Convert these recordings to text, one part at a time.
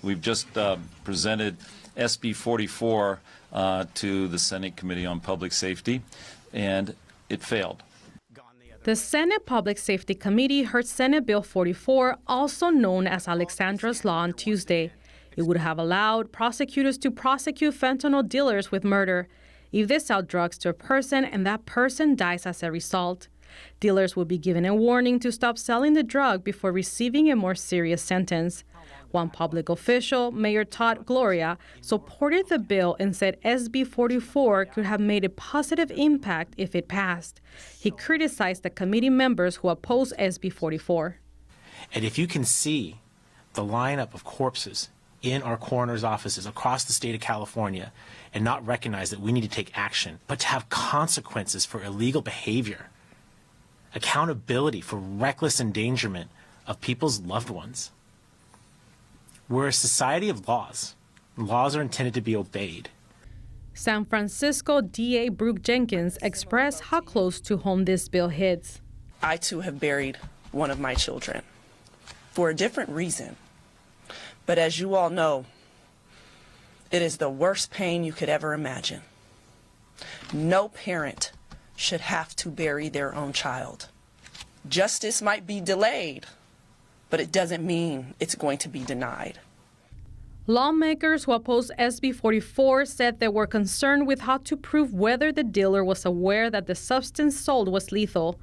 We've just presented SB 44 to the Senate Committee on Public Safety, and it failed. The Senate Public Safety Committee heard Senate Bill 44, also known as Alexandra's Law, on Tuesday. It would have allowed prosecutors to prosecute fentanyl dealers with murder if they sell drugs to a person and that person dies as a result. Dealers would be given a warning to stop selling the drug before receiving a more serious sentence. One public official, Mayor Todd Gloria, supported the bill and said SB 44 could have made a positive impact if it passed. He criticized the committee members who opposed SB 44. And if you can see the lineup of corpses in our coroner's offices across the state of California and not recognize that we need to take action, but to have consequences for illegal behavior, accountability for reckless endangerment of people's loved ones. We're a society of laws. Laws are intended to be obeyed. San Francisco DA Brooke Jenkins expressed how close to home this bill hits. I too have buried one of my children for a different reason. But as you all know, it is the worst pain you could ever imagine. No parent should have to bury their own child. Justice might be delayed, but it doesn't mean it's going to be denied. Lawmakers who opposed SB 44 said they were concerned with how to prove whether the dealer was aware that the substance sold was lethal.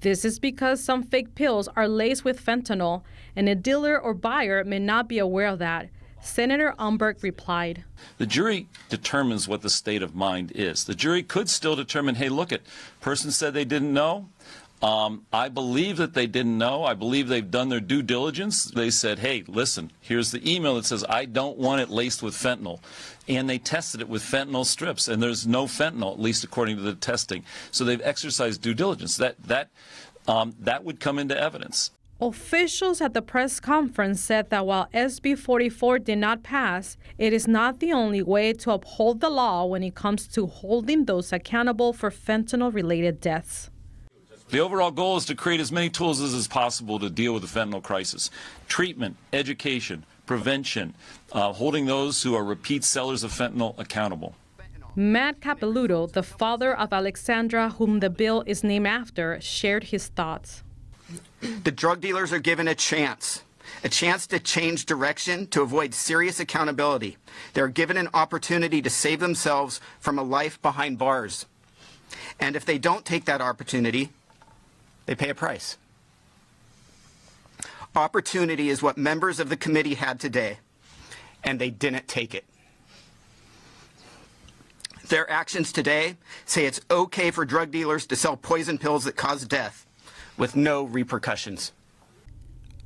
This is because some fake pills are laced with fentanyl, and a dealer or buyer may not be aware of that. Senator Umberg replied, The jury determines what the state of mind is. The jury could still determine, hey, look, person said they didn't know. I believe that they didn't know. I believe they've done their due diligence. They said, hey, listen, here's the email that says, I don't want it laced with fentanyl. And they tested it with fentanyl strips, and there's no fentanyl, at least according to the testing. So they've exercised due diligence. That would come into evidence. Officials at the press conference said that while SB 44 did not pass, it is not the only way to uphold the law when it comes to holding those accountable for fentanyl-related deaths. The overall goal is to create as many tools as possible to deal with the fentanyl crisis. Treatment, education, prevention, holding those who are repeat sellers of fentanyl accountable. Matt Capelouto, the father of Alexandra, whom the bill is named after, shared his thoughts. The drug dealers are given a chance to change direction to avoid serious accountability. They're given an opportunity to save themselves from a life behind bars. And if they don't take that opportunity, they pay a price. Opportunity is what members of the committee had today, and they didn't take it. Their actions today say it's okay for drug dealers to sell poison pills that cause death with no repercussions.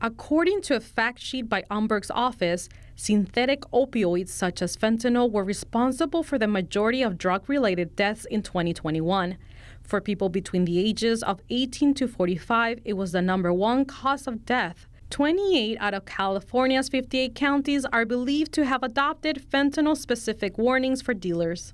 According to a fact sheet by Umberg's office, synthetic opioids such as fentanyl were responsible for the majority of drug-related deaths in 2021. For people between the ages of 18 to 45, it was the #1 cause of death. 28 out of California's 58 counties are believed to have adopted fentanyl-specific warnings for dealers.